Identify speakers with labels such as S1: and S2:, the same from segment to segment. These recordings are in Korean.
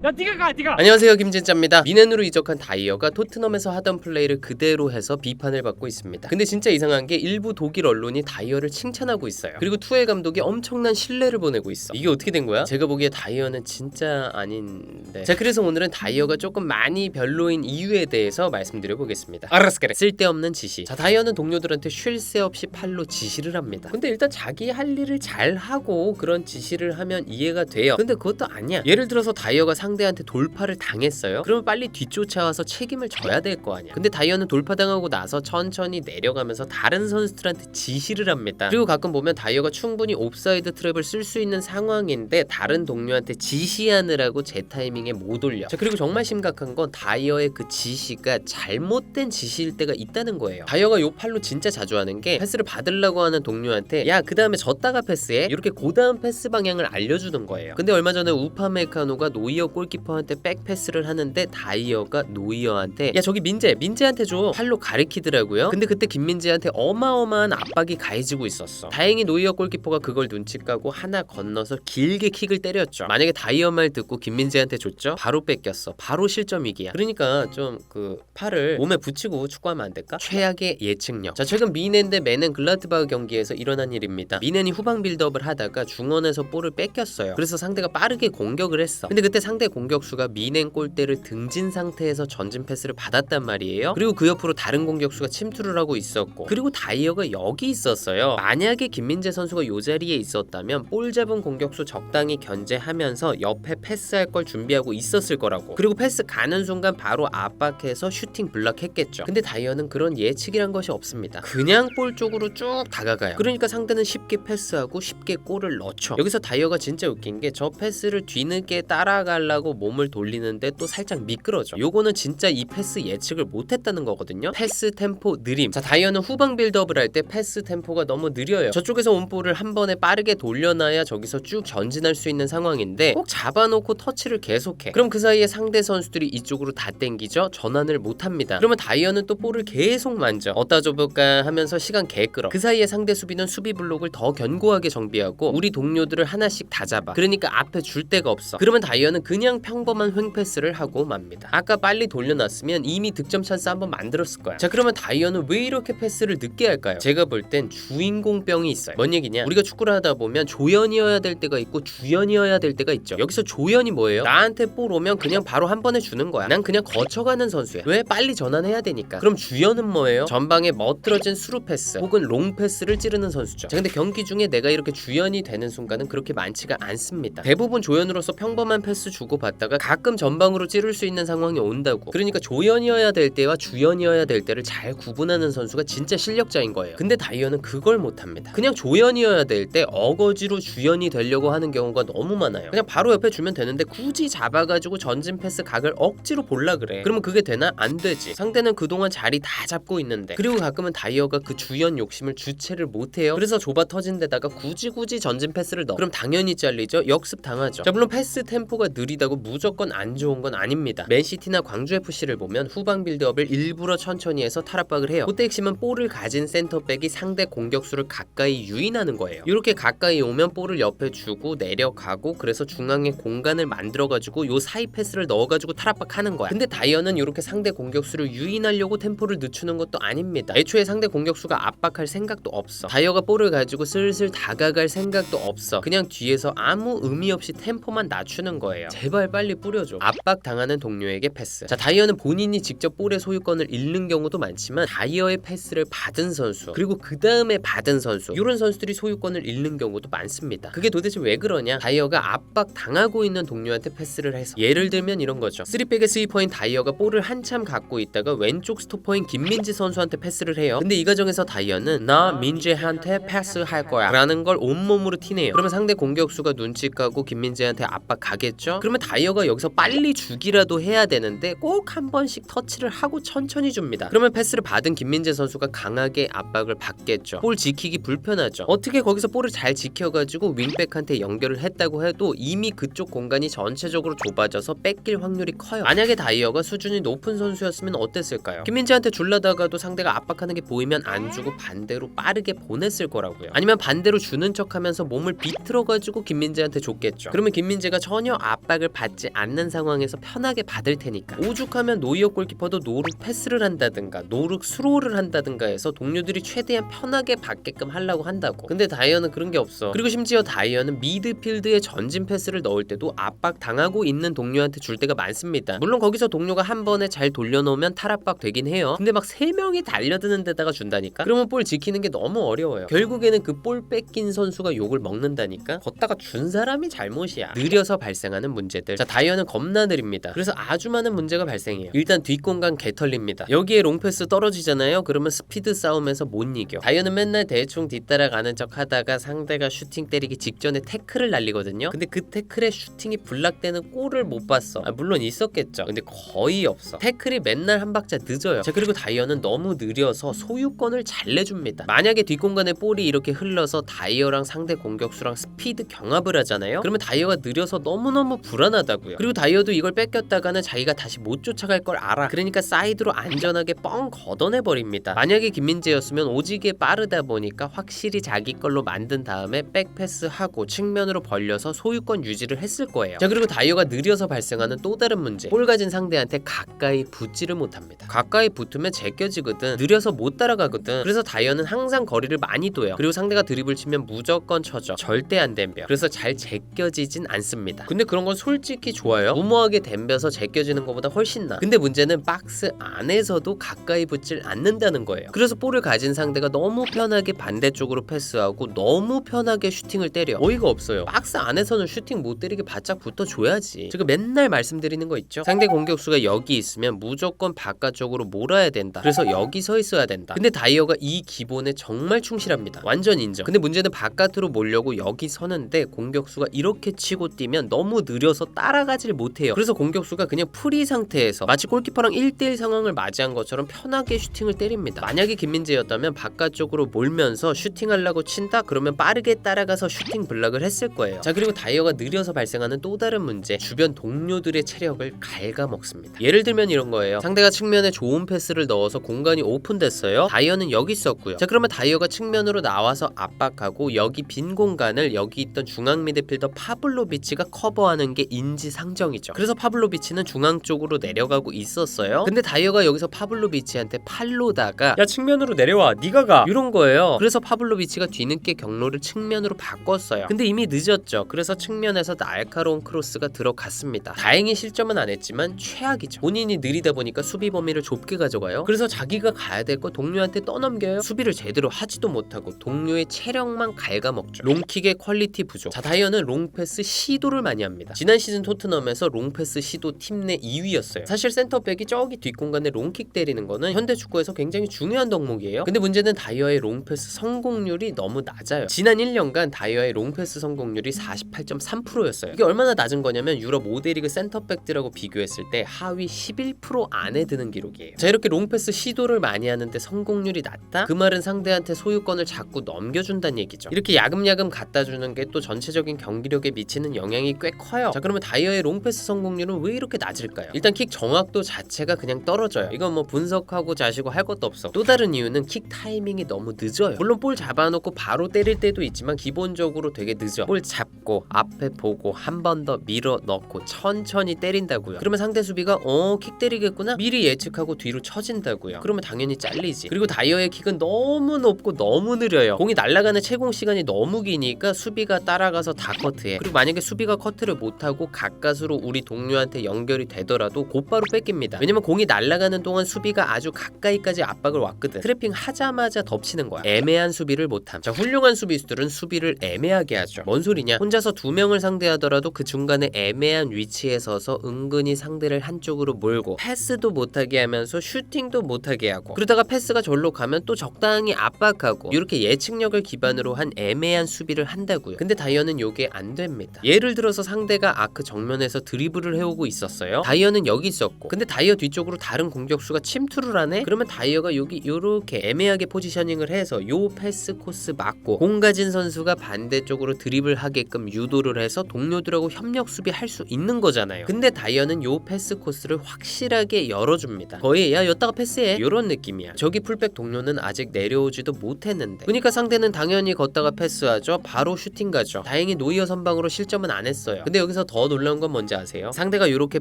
S1: 야 니가 가 니가.
S2: 안녕하세요, 김진짜입니다. 미넨으로 이적한 다이어가 토트넘에서 하던 플레이를 그대로 해서 비판을 받고 있습니다. 근데 진짜 이상한 게 일부 독일 언론이 다이어를 칭찬하고 있어요. 그리고 투엘 감독이 엄청난 신뢰를 보내고 있어. 이게 어떻게 된 거야? 제가 보기에 다이어는 진짜 아닌데. 자, 그래서 오늘은 다이어가 조금 많이 별로인 이유에 대해서 말씀드려 보겠습니다. 알았스케레. 쓸데없는 지시. 자, 다이어는 동료들한테 쉴 새 없이 팔로 지시를 합니다. 근데 일단 자기 할 일을 잘 하고 그런 지시를 하면 이해가 돼요. 근데 그것도 아니야. 예를 들어서 다이어가 상대한테 돌파를 당했어요. 그러면 빨리 뒤쫓아와서 책임을 져야 될 거 아니야. 근데 다이어는 돌파당하고 나서 천천히 내려가면서 다른 선수들한테 지시를 합니다. 그리고 가끔 보면 다이어가 충분히 옵사이드 트랩을 쓸 수 있는 상황인데 다른 동료한테 지시하느라고 제 타이밍에 못 올려. 자, 그리고 정말 심각한 건 다이어의 그 지시가 잘못된 지시일 때가 있다는 거예요. 다이어가 요 팔로 진짜 자주 하는 게 패스를 받으려고 하는 동료한테 야, 그 다음에 졌다가 패스해, 이렇게 그 다음 패스 방향을 알려주는 거예요. 근데 얼마 전에 우파메카노가 노이어 골키퍼한테 백패스를 하는데 다이어가 노이어한테 야, 저기 민재한테 줘, 팔로 가리키더라고요. 근데 그때 김민재한테 어마어마한 압박이 가해지고 있었어. 다행히 노이어 골키퍼가 그걸 눈치 까고 하나 건너서 길게 킥을 때렸죠. 만약에 다이어 말 듣고 김민재한테 줬죠? 바로 뺏겼어. 바로 실점 위기야. 그러니까 좀 그 팔을 몸에 붙이고 축구하면 안 될까? 최악의 예측력. 자, 최근 미넨 대 메넨 글라드바흐 경기에서 일어난 일입니다. 미넨이 후방 빌드업을 하다가 중원에서 볼을 뺏겼어요. 그래서 상대가 빠르게 공격을 했어. 근데 그때 상대 공격수가 미넨 골대를 등진 상태에서 전진 패스를 받았단 말이에요. 그리고 그 옆으로 다른 공격수가 침투를 하고 있었고, 그리고 다이어가 여기 있었어요. 만약에 김민재 선수가 요 자리에 있었다면 볼 잡은 공격수 적당히 견제하면서 옆에 패스할 걸 준비하고 있었을 거라고. 그리고 패스 가는 순간 바로 압박해서 슈팅 블락했겠죠. 근데 다이어는 그런 예측이란 것이 없습니다. 그냥 볼 쪽으로 쭉 다가가요. 그러니까 상대는 쉽게 패스하고 쉽게 골을 넣죠. 여기서 다이어가 진짜 웃긴 게 저 패스를 뒤늦게 따라가려고 몸을 돌리는데 또 살짝 미끄러져. 요거는 진짜 이 패스 예측을 못했다는 거거든요. 패스 템포 느림. 자, 다이어는 후방 빌드업을 할 때 패스 템포가 너무 느려요. 저쪽에서 온 볼을 한 번에 빠르게 돌려놔야 저기서 쭉 전진할 수 있는 상황인데 꼭 잡아놓고 터치를 계속해. 그럼 그 사이에 상대 선수들이 이쪽으로 다 땡기죠. 전환을 못합니다. 그러면 다이어는 또 볼을 계속 만져. 어디다 줘볼까 하면서 시간 개 끌어. 그 사이에 상대 수비는 수비 블록을 더 견고하게 정비하고 우리 동료들을 하나씩 다 잡아. 그러니까 앞에 줄 데가 없어. 그러면 다이어는 그냥 평범한 횡패스를 하고 맙니다. 아까 빨리 돌려놨으면 이미 득점 찬스 한번 만들었을 거야. 자, 그러면 다이어는 왜 이렇게 패스를 늦게 할까요? 제가 볼 땐 주인공병이 있어요. 뭔 얘기냐? 우리가 축구를 하다 보면 조연이어야 될 때가 있고 주연이어야 될 때가 있죠. 여기서 조연이 뭐예요? 나한테 볼 오면 그냥 바로 한 번에 주는 거야. 난 그냥 거쳐가는 선수야. 왜? 빨리 전환해야 되니까. 그럼 주연은 뭐예요? 전방에 멋들어진 스루 패스 혹은 롱 패스를 찌르는 선수죠. 자, 근데 경기 중에 내가 이렇게 주연이 되는 순간은 그렇게 많지가 않습니다. 대부분 조연으로서 평범한 패스 주고 받다가 가끔 전방으로 찌를 수 있는 상황이 온다고. 그러니까 조연이어야 될 때와 주연이어야 될 때를 잘 구분하는 선수가 진짜 실력자인 거예요. 근데 다이어는 그걸 못합니다. 그냥 조연이어야 될 때 어거지로 주연이 되려고 하는 경우가 너무 많아요. 그냥 바로 옆에 주면 되는데 굳이 잡아가지고 전진 패스 각을 억지로 볼라 그래. 그러면 그게 되나? 안 되지. 상대는 그동안 자리 다 잡고 있는데. 그리고 가끔은 다이어가 그 주연 욕심을 주체를 못해요. 그래서 좁아 터진 데다가 굳이 전진 패스를 넣어. 그럼 당연히 잘리죠. 역습 당하죠. 자, 물론 패스 템포가 느리다고 무조건 안 좋은 건 아닙니다. 맨시티나 광주FC를 보면 후방 빌드업을 일부러 천천히 해서 탈압박을 해요. 그때 핵심은 볼을 가진 센터백이 상대 공격수를 가까이 유인하는 거예요. 이렇게 가까이 오면 볼을 옆에 주고 내려가고, 그래서 중앙에 공간을 만들어가지고 요 사이 패스를 넣어가지고 탈압박하는 거야. 근데 다이어는 이렇게 상대 공격수를 유인하려고 템포를 늦추는 것도 아닙니다. 애초에 상대 공격수가 압박할 생각도 없어. 다이어가 볼을 가지고 슬슬 다가갈 생각도 없어. 그냥 뒤에서 아무 의미 없이 템포만 낮추는 거예요. 제발 빨리 뿌려줘. 압박 당하는 동료에게 패스. 자, 다이어는 본인이 직접 볼의 소유권을 잃는 경우도 많지만 다이어의 패스를 받은 선수, 그리고 그 다음에 받은 선수, 이런 선수들이 소유권을 잃는 경우도 많습니다. 그게 도대체 왜 그러냐? 다이어가 압박 당하고 있는 동료한테 패스를 해서. 예를 들면 이런 거죠. 3백의 스위퍼인 다이어가 볼을 한참 갖고 있다가 왼쪽 스토퍼인 김민재 선수한테 패스를 해요. 근데 이 과정에서 다이어는 나 민재한테 패스할 거야 라는 걸 온몸으로 티내요. 그러면 상대 공격수가 눈치 까고 김민재한테 압박 가겠죠? 그러면 다이어가 여기서 빨리 주기라도 해야 되는데 꼭 한 번씩 터치를 하고 천천히 줍니다. 그러면 패스를 받은 김민재 선수가 강하게 압박을 받겠죠. 볼 지키기 불편하죠. 어떻게 거기서 볼을 잘 지켜가지고 윙백한테 연결을 했다고 해도 이미 그쪽 공간이 전체적으로 좁아져서 뺏길 확률이 커요. 만약에 다이어가 수준이 높은 선수였으면 어땠을까요? 김민재한테 줄라다가도 상대가 압박하는 게 보이면 안 주고 반대로 빠르게 보냈을 거라고요. 아니면 반대로 주는 척하면서 몸을 비틀어가지고 김민재한테 줬겠죠. 그러면 김민재가 전혀 압박을 패스를 받지 않는 상황에서 편하게 받을 테니까. 오죽하면 노이어 골키퍼도 노룩 패스를 한다든가 노룩 스로우를 한다든가 해서 동료들이 최대한 편하게 받게끔 하려고 한다고. 근데 다이어는 그런 게 없어. 그리고 심지어 다이어는 미드필드에 전진 패스를 넣을 때도 압박 당하고 있는 동료한테 줄 때가 많습니다. 물론 거기서 동료가 한 번에 잘 돌려놓으면 탈압박 되긴 해요. 근데 막 3명이 달려드는 데다가 준다니까? 그러면 볼 지키는 게 너무 어려워요. 결국에는 그 볼 뺏긴 선수가 욕을 먹는다니까? 걷다가 준 사람이 잘못이야. 느려서 발생하는 문제들. 자, 다이어는 겁나 느립니다. 그래서 아주 많은 문제가 발생해요. 일단 뒷공간 개털립니다. 여기에 롱패스 떨어지잖아요. 그러면 스피드 싸움에서 못 이겨. 다이어는 맨날 대충 뒤따라가는 척 하다가 상대가 슈팅 때리기 직전에 태클을 날리거든요. 근데 그 태클에 슈팅이 블락되는 골을 못 봤어. 물론 있었겠죠. 근데 거의 없어. 태클이 맨날 한 박자 늦어요. 자, 그리고 다이어는 너무 느려서 소유권을 잘 내줍니다. 만약에 뒷공간에 볼이 이렇게 흘러서 다이어랑 상대 공격수랑 스피드 경합을 하잖아요. 그러면 다이어가 느려서 너무너무 불안하다고요. 그리고 다이어도 이걸 뺏겼다가는 자기가 다시 못 쫓아갈 걸 알아. 그러니까 사이드로 안전하게 뻥 걷어내버립니다. 만약에 김민재였으면 오지게 빠르다 보니까 확실히 자기 걸로 만든 다음에 백패스하고 측면으로 벌려서 소유권 유지를 했을 거예요. 자, 그리고 다이어가 느려서 발생하는 또 다른 문제. 볼 가진 상대한테 가까이 붙지를 못합니다. 가까이 붙으면 제껴지거든. 느려서 못 따라가거든. 그래서 다이어는 항상 거리를 많이 둬요. 그리고 상대가 드리블 치면 무조건 쳐져. 절대 안 댐벼. 그래서 잘 제껴지진 않습니다. 근데 그런 건 솔직히 좋아요. 무모하게 댐벼서 제껴지는 것보다 훨씬 나. 근데 문제는 박스 안에서도 가까이 붙질 않는다는 거예요. 그래서 볼을 가진 상대가 너무 편하게 반대쪽으로 패스하고 너무 편하게 슈팅을 때려. 어이가 없어요. 박스 안에서는 슈팅 못 때리게 바짝 붙어줘야지. 제가 맨날 말씀드리는 거 있죠. 상대 공격수가 여기 있으면 무조건 바깥쪽으로 몰아야 된다. 그래서 여기 서 있어야 된다. 근데 다이어가 이 기본에 정말 충실합니다. 완전 인정. 근데 문제는 바깥으로 몰려고 여기 서는데 공격수가 이렇게 치고 뛰면 너무 느려서 따라가질 못해요. 그래서 공격수가 그냥 프리 상태에서 마치 골키퍼랑 1대1 상황을 맞이한 것처럼 편하게 슈팅을 때립니다. 만약에 김민재였다면 바깥쪽으로 몰면서 슈팅하려고 친다? 그러면 빠르게 따라가서 슈팅 블락을 했을 거예요. 자, 그리고 다이어가 느려서 발생하는 또 다른 문제. 주변 동료들의 체력을 갉아먹습니다. 예를 들면 이런 거예요. 상대가 측면에 좋은 패스를 넣어서 공간이 오픈됐어요. 다이어는 여기 있었고요. 자, 그러면 다이어가 측면으로 나와서 압박하고 여기 빈 공간을 여기 있던 중앙 미드필더 파블로비치가 커버하는 게 인지상정이죠. 그래서 파블로비치는 중앙 쪽으로 내려가고 있었어요. 근데 다이어가 여기서 파블로비치한테 팔로다가 야, 측면으로 내려와, 네가 가, 이런 거예요. 그래서 파블로비치가 뒤늦게 경로를 측면으로 바꿨어요. 근데 이미 늦었죠. 그래서 측면에서 날카로운 크로스가 들어갔습니다. 다행히 실점은 안 했지만 최악이죠. 본인이 느리다 보니까 수비 범위를 좁게 가져가요. 그래서 자기가 가야 될 거 동료한테 떠넘겨요. 수비를 제대로 하지도 못하고 동료의 체력만 갉아먹죠. 롱킥의 퀄리티 부족. 자, 다이어는 롱패스 시도를 많이 합니다. 지난 시즌 토트넘에서 롱패스 시도 팀 내 2위였어요. 사실 센터백이 저기 뒷공간에 롱킥 때리는 거는 현대축구에서 굉장히 중요한 덕목이에요. 근데 문제는 다이어의 롱패스 성공률이 너무 낮아요. 지난 1년간 다이어의 롱패스 성공률이 48.3%였어요. 이게 얼마나 낮은 거냐면 유럽 5대 리그 센터백들하고 비교했을 때 하위 11% 안에 드는 기록이에요. 자, 이렇게 롱패스 시도를 많이 하는데 성공률이 낮다? 그 말은 상대한테 소유권을 자꾸 넘겨준다는 얘기죠. 이렇게 야금야금 갖다 주는 게 또 전체적인 경기력에 미치는 영향이 꽤 커요. 자, 그러면 다이어의 롱패스 성공률은 왜 이렇게 낮을까요? 일단 킥 정확도 자체가 그냥 떨어져요. 이건 뭐 분석하고 자시고 할 것도 없어. 또 다른 이유는 킥 타이밍이 너무 늦어요. 물론 볼 잡아놓고 바로 때릴 때도 있지만 기본적으로 되게 늦어. 볼 잡고 앞에 보고 한 번 더 밀어 넣고 천천히 때린다고요. 그러면 상대 수비가 킥 때리겠구나 미리 예측하고 뒤로 쳐진다고요. 그러면 당연히 잘리지. 그리고 다이어의 킥은 너무 높고 너무 느려요. 공이 날아가는 채공 시간이 너무 기니까 수비가 따라가서 다 커트해. 그리고 만약에 수비가 커트를 못하고 가까스로 우리 동료한테 연결이 되더라도 곧바로 뺏깁니다. 왜냐면 공이 날아가는 동안 수비가 아주 가까이까지 압박을 왔거든. 트래핑 하자마자 덮치는 거야. 애매한 수비를 못함. 자, 훌륭한 수비수들은 수비를 애매하게 하죠. 뭔 소리냐? 혼자서 2명을 상대하더라도 그 중간에 애매한 위치에 서서 은근히 상대를 한쪽으로 몰고 패스도 못하게 하면서 슈팅도 못하게 하고, 그러다가 패스가 절로 가면 또 적당히 압박하고, 이렇게 예측력을 기반으로 한 애매한 수비를 한다고요. 근데 다이어는 요게 안 됩니다. 예를 들어서 상대가 아크 정면에서 드리블을 해오고 있었어요. 다이어는 여기 있었고, 근데 다이어 뒤쪽으로 다른 공격수가 침투를 하네? 그러면 다이어가 여기 요렇게 애매하게 포지셔닝을 해서 요 패스 코스 맞고 공 가진 선수가 반대쪽으로 드리블 하게끔 유도를 해서 동료들하고 협력 수비할 수 있는 거잖아요. 근데 다이어는 요 패스 코스를 확실하게 열어줍니다. 거의 야 여기다가 패스해 요런 느낌이야. 저기 풀백 동료는 아직 내려오지도 못했는데, 그러니까 상대는 당연히 걷다가 패스하죠. 바로 슈팅 가죠. 다행히 노이어 선방으로 실점은 안 했어요. 근데 여기서 더 더 놀라운 건 뭔지 아세요? 상대가 이렇게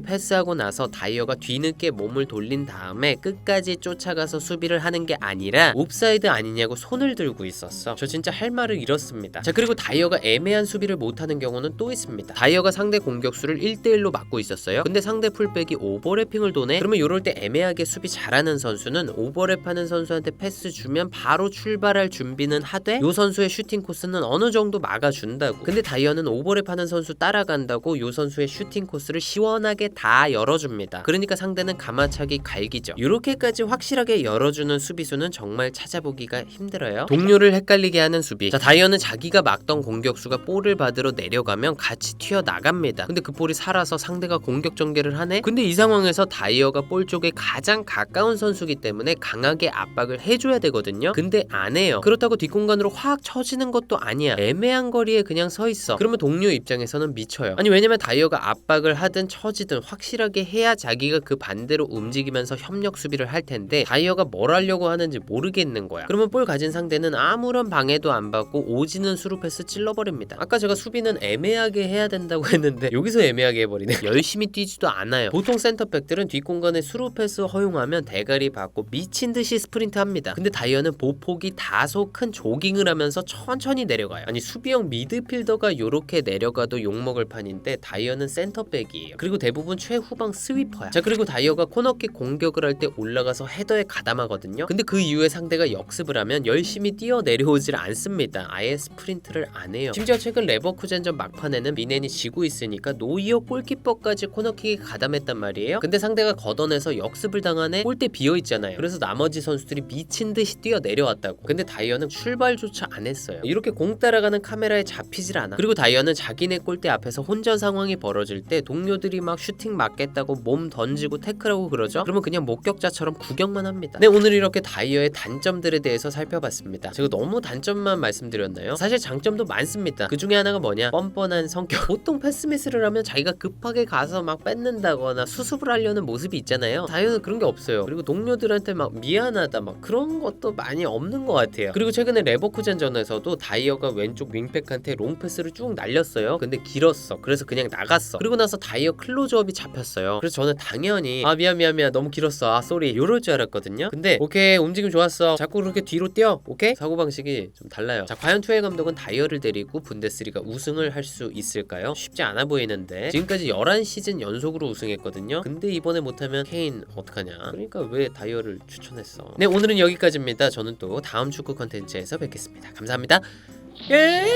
S2: 패스하고 나서 다이어가 뒤늦게 몸을 돌린 다음에 끝까지 쫓아가서 수비를 하는 게 아니라 옵사이드 아니냐고 손을 들고 있었어. 저 진짜 할 말을 잃었습니다. 자, 그리고 다이어가 애매한 수비를 못하는 경우는 또 있습니다. 다이어가 상대 공격수를 1대1로 막고 있었어요. 근데 상대 풀백이 오버래핑을 도네? 그러면 이럴 때 애매하게 수비 잘하는 선수는 오버랩하는 선수한테 패스 주면 바로 출발할 준비는 하되 요 선수의 슈팅 코스는 어느 정도 막아준다고. 근데 다이어는 오버랩하는 선수 따라간다고 요 선수의 슈팅 코스를 시원하게 다 열어줍니다. 그러니까 상대는 가마차기 갈기죠. 이렇게까지 확실하게 열어주는 수비수는 정말 찾아보기가 힘들어요. 동료를 헷갈리게 하는 수비. 자, 다이어는 자기가 막던 공격수가 볼을 받으러 내려가면 같이 튀어나갑니다. 근데 그 볼이 살아서 상대가 공격 전개를 하네? 근데 이 상황에서 다이어가 볼 쪽에 가장 가까운 선수기 때문에 강하게 압박을 해줘야 되거든요. 근데 안 해요. 그렇다고 뒷공간으로 확 쳐지는 것도 아니야. 애매한 거리에 그냥 서 있어. 그러면 동료 입장에서는 미쳐요. 아니, 왜냐면 다이어가 압박을 하든 쳐지든 확실하게 해야 자기가 그 반대로 움직이면서 협력 수비를 할 텐데 다이어가 뭘 하려고 하는지 모르겠는 거야. 그러면 볼 가진 상대는 아무런 방해도 안 받고 오지는 수루 패스 찔러버립니다. 아까 제가 수비는 애매하게 해야 된다고 했는데 여기서 애매하게 해버리네. 열심히 뛰지도 않아요. 보통 센터백들은 뒷공간에 수루 패스 허용하면 대가리 받고 미친듯이 스프린트 합니다. 근데 다이어는 보폭이 다소 큰 조깅을 하면서 천천히 내려가요. 아니, 수비형 미드필더가 요렇게 내려가도 욕먹을 판인데 다이어는 센터백이에요. 그리고 대부분 최후방 스위퍼야. 자, 그리고 다이어가 코너킥 공격을 할 때 올라가서 헤더에 가담하거든요. 근데 그 이후에 상대가 역습을 하면 열심히 뛰어 내려오질 않습니다. 아예 스프린트를 안 해요. 심지어 최근 레버쿠젠전 막판에는 미넨이 지고 있으니까 노이어 골키퍼까지 코너킥에 가담했단 말이에요. 근데 상대가 걷어내서 역습을 당하네? 골대 비어있잖아요. 그래서 나머지 선수들이 미친듯이 뛰어 내려왔다고. 근데 다이어는 출발조차 안 했어요. 이렇게 공 따라가는 카메라에 잡히질 않아. 그리고 다이어는 자기네 골대 앞에서 혼전 상황이 벌어질 때 동료들이 막 슈팅 맞겠다고 몸 던지고 태클하고 그러죠? 그러면 그냥 목격자처럼 구경만 합니다. 네, 오늘 이렇게 다이어의 단점들에 대해서 살펴봤습니다. 제가 너무 단점만 말씀드렸나요? 사실 장점도 많습니다. 그 중에 하나가 뭐냐? 뻔뻔한 성격. 보통 패스미스를 하면 자기가 급하게 가서 막 뺏는다거나 수습을 하려는 모습이 있잖아요. 다이어는 그런 게 없어요. 그리고 동료들한테 막 미안하다 막 그런 것도 많이 없는 것 같아요. 그리고 최근에 레버쿠젠전에서도 다이어가 왼쪽 윙백한테 롱패스를 쭉 날렸어요. 근데 길었어. 그래서 그냥 나갔어. 그리고 나서 다이어 클로즈업이 잡혔어요. 그래서 저는 당연히 미안 너무 길었어. 쏘리 이럴 줄 알았거든요. 근데 오케이, 움직임 좋았어. 자꾸 그렇게 뒤로 뛰어. 오케이? 사고방식이 좀 달라요. 자, 과연 투엘 감독은 다이어를 데리고 분데스리가 우승을 할 수 있을까요? 쉽지 않아 보이는데 지금까지 11시즌 연속으로 우승했거든요. 근데 이번에 못하면 케인 어떡하냐. 그러니까 왜 다이어를 추천했어. 네, 오늘은 여기까지입니다. 저는 또 다음 축구 컨텐츠에서 뵙겠습니다. 감사합니다. 예.